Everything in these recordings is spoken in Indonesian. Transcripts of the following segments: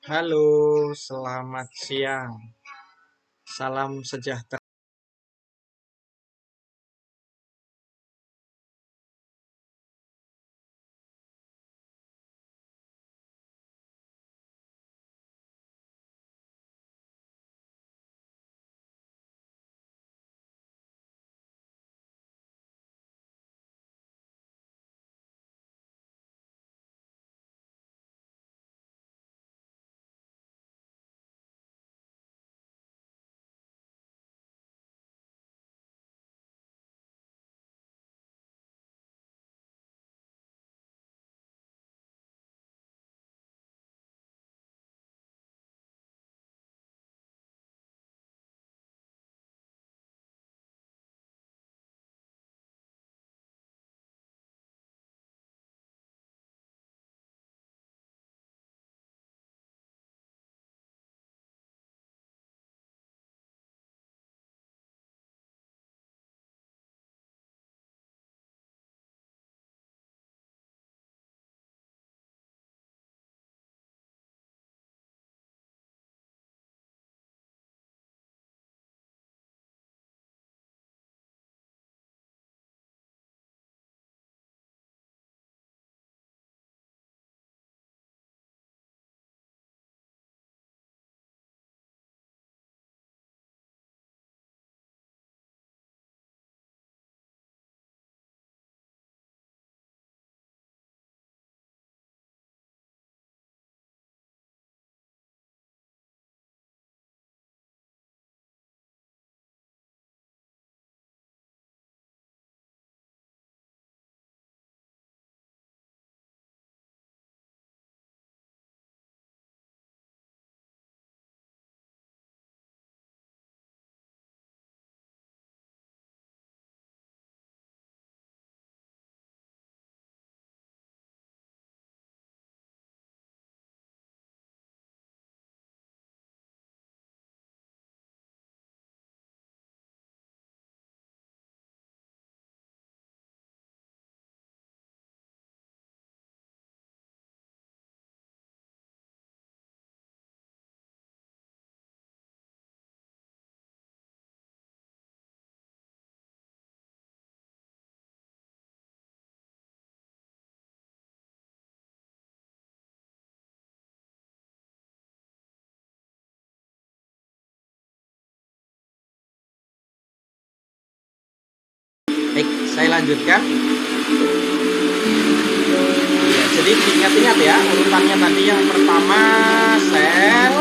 Halo, selamat siang. Salam sejahtera. Baik, saya lanjutkan. Ya, jadi diingat-ingat ya, urutannya tadi yang pertama sel,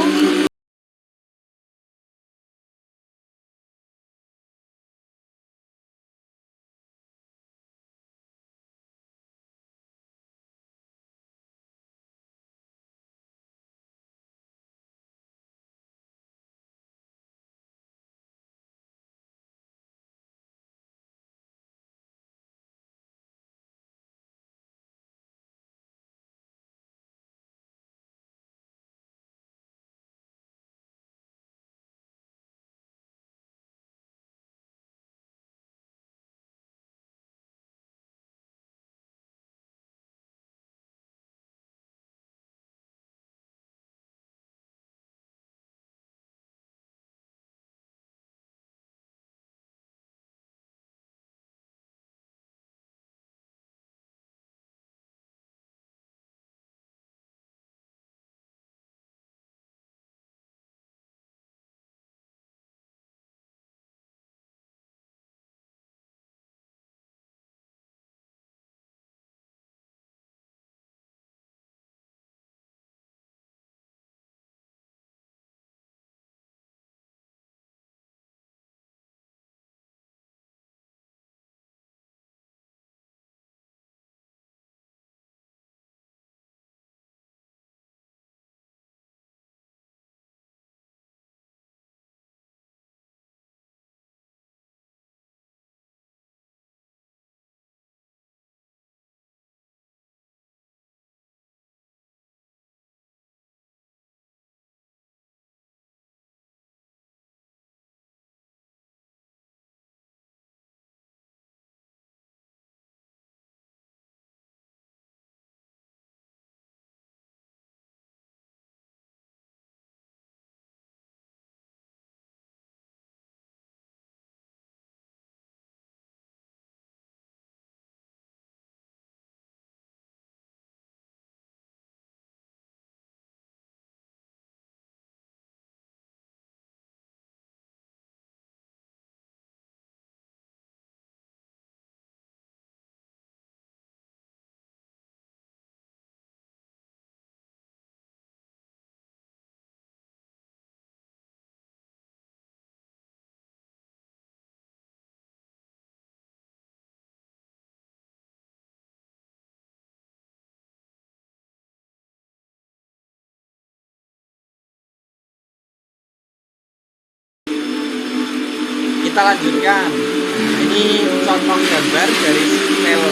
kita lanjutkan. Ini contoh gambar dari sel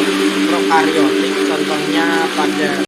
prokaryotik, contohnya pada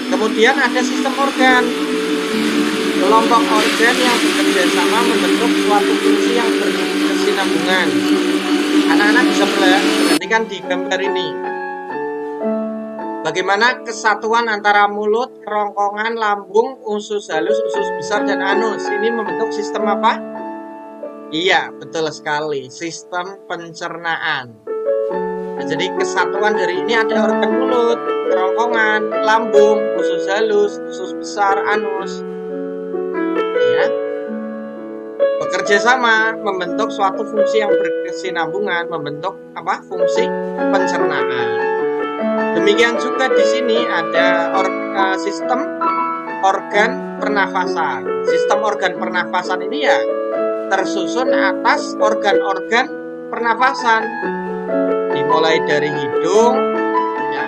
kemudian ada sistem organ. Kelompok organ yang bekerja sama membentuk suatu fungsi yang berkesinambungan. Anak-anak bisa perhatikan di gambar ini. Bagaimana kesatuan antara mulut, kerongkongan, lambung, usus halus, usus besar, dan anus. Ini membentuk sistem apa? Iya, betul sekali. Sistem pencernaan. Nah, jadi kesatuan dari ini ada organ mulut, kerongkongan, lambung, usus halus, usus besar, anus. Ya. Bekerja sama membentuk suatu fungsi yang berkesinambungan, membentuk apa? Fungsi pencernaan. Demikian juga di sini ada sistem organ pernafasan. Sistem organ pernafasan ini ya tersusun atas organ-organ pernafasan. Dimulai dari hidung, ya,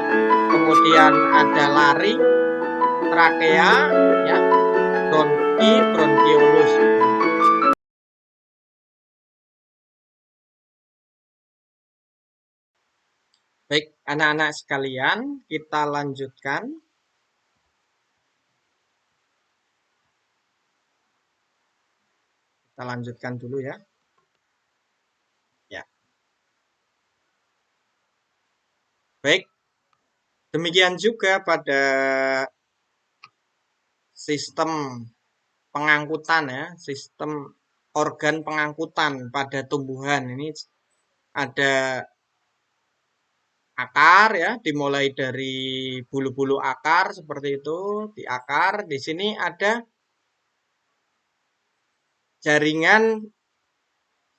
kemudian ada laring, trakea, ya, bronki, bronkiolus. Baik, anak-anak sekalian, kita lanjutkan. Kita lanjutkan dulu ya. Ya. Baik, demikian juga pada sistem pengangkutan ya, sistem organ pengangkutan pada tumbuhan. Ini ada akar ya, dimulai dari bulu-bulu akar seperti itu, di akar. Di sini ada jaringan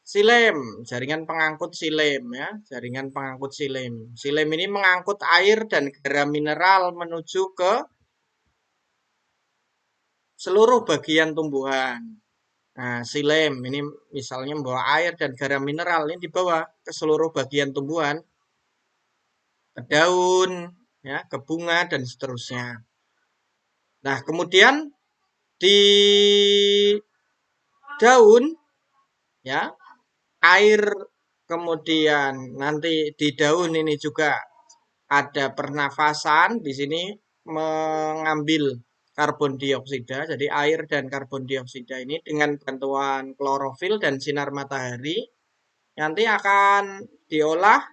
silem, jaringan pengangkut silem ya, jaringan pengangkut silem. Silem ini mengangkut air dan garam mineral menuju ke seluruh bagian tumbuhan. Nah, silem ini misalnya membawa air dan garam mineral ini dibawa ke seluruh bagian tumbuhan, ke daun, ya, ke bunga dan seterusnya. Nah, kemudian di daun, ya, air, kemudian nanti di daun ini juga ada pernafasan di sini mengambil karbon dioksida. Jadi air dan karbon dioksida ini dengan bantuan klorofil dan sinar matahari nanti akan diolah,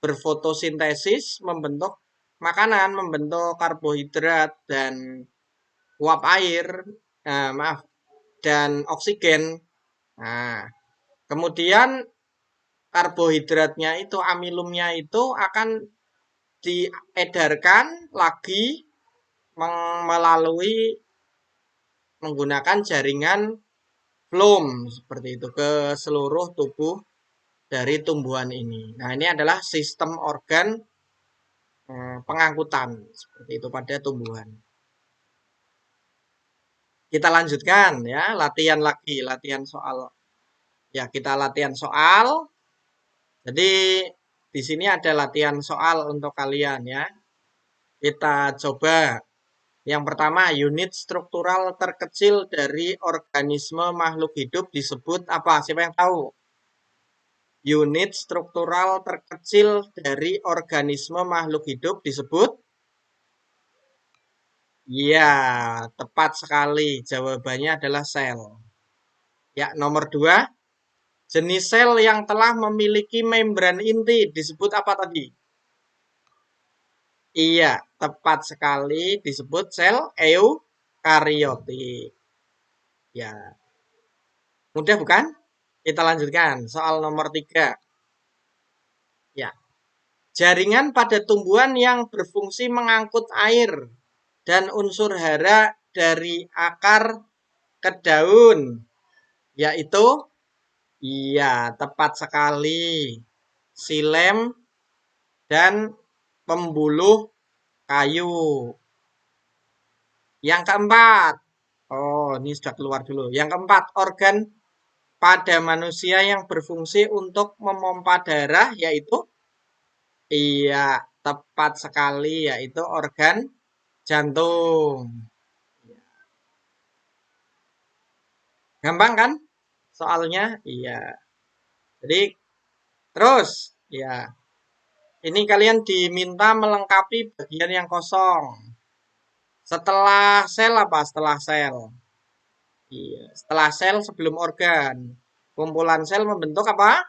berfotosintesis, membentuk makanan, membentuk karbohidrat dan uap air, maaf, dan oksigen. Nah, kemudian karbohidratnya itu, amilumnya itu akan diedarkan lagi melalui menggunakan jaringan floem seperti itu ke seluruh tubuh dari tumbuhan ini. Nah, ini adalah sistem organ pengangkutan seperti itu pada tumbuhan. Kita lanjutkan ya, latihan lagi, latihan soal. Ya, kita latihan soal. Jadi di sini ada latihan soal untuk kalian ya. Kita coba. Yang pertama, unit struktural terkecil dari organisme makhluk hidup disebut apa? Siapa yang tahu? Unit struktural terkecil dari organisme makhluk hidup disebut? Ya, tepat sekali. Jawabannya adalah sel. Ya, nomor 2. Jenis sel yang telah memiliki membran inti disebut apa tadi? Iya, tepat sekali disebut sel eukariotik. Ya, mudah bukan? Kita lanjutkan. Soal nomor 3. Ya, jaringan pada tumbuhan yang berfungsi mengangkut air dan unsur hara dari akar ke daun, yaitu, iya, tepat sekali, silem dan pembuluh kayu. Yang keempat, oh ini sudah keluar dulu. Yang keempat, organ pada manusia yang berfungsi untuk memompa darah, yaitu, iya, tepat sekali, yaitu organ jantung. Gampang kan soalnya? Iya. Jadi terus, ya, ini kalian diminta melengkapi bagian yang kosong. Setelah sel apa? Setelah sel. Iya, setelah sel sebelum organ. Kumpulan sel membentuk apa?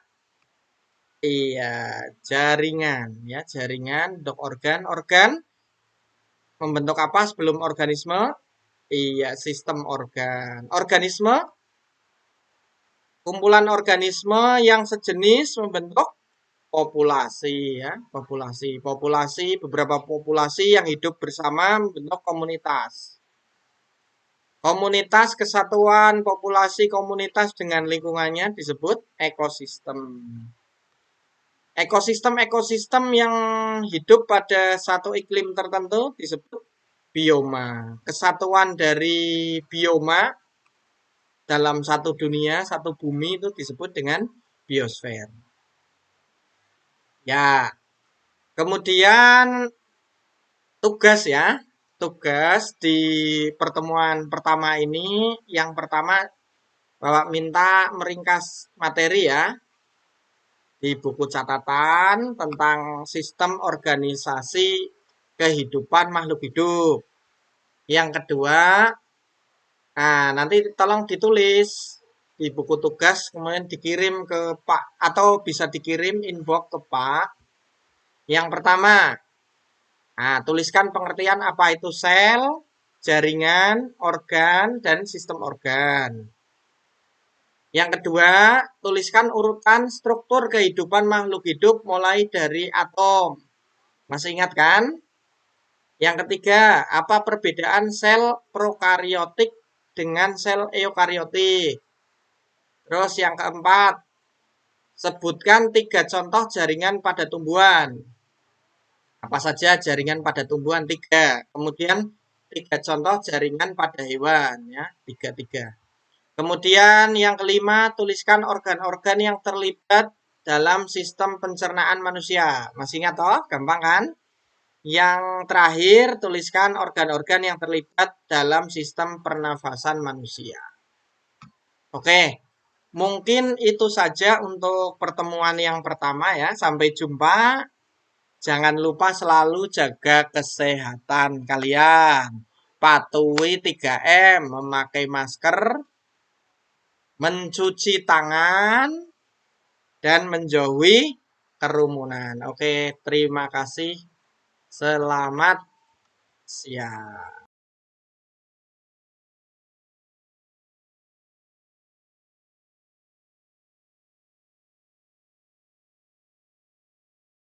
Iya, jaringan. Ya, jaringan untuk organ. Organ membentuk apa sebelum organisme? Iya, sistem organ. Organisme, kumpulan organisme yang sejenis membentuk populasi ya, populasi, beberapa populasi yang hidup bersama membentuk komunitas. Komunitas, kesatuan, populasi, komunitas dengan lingkungannya disebut ekosistem. Ekosistem yang hidup pada satu iklim tertentu disebut bioma. Kesatuan dari bioma dalam satu dunia, satu bumi itu disebut dengan biosfer. Ya, kemudian tugas ya, tugas di pertemuan pertama ini, yang pertama Bapak minta meringkas materi ya, di buku catatan tentang sistem organisasi kehidupan makhluk hidup. Yang kedua, nah nanti tolong ditulis di buku tugas, kemudian dikirim ke Pak, atau bisa dikirim inbox ke Pak. Yang pertama, nah, tuliskan pengertian apa itu sel, jaringan, organ, dan sistem organ. Yang kedua, tuliskan urutan struktur kehidupan makhluk hidup mulai dari atom. Masih ingat kan? Yang ketiga, apa perbedaan sel prokariotik dengan sel eukariotik? Terus yang keempat, sebutkan 3 contoh jaringan pada tumbuhan. Apa saja jaringan pada tumbuhan? 3. Kemudian 3 contoh jaringan pada hewan ya, 3. Kemudian yang kelima, tuliskan organ-organ yang terlibat dalam sistem pencernaan manusia. Masih ingat toh? Gampang kan? Yang terakhir, tuliskan organ-organ yang terlibat dalam sistem pernafasan manusia. Oke, mungkin itu saja untuk pertemuan yang pertama ya. Sampai jumpa. Jangan lupa selalu jaga kesehatan kalian. Patuhi 3M, memakai masker, mencuci tangan, dan menjauhi kerumunan. Oke, terima kasih. Selamat siang.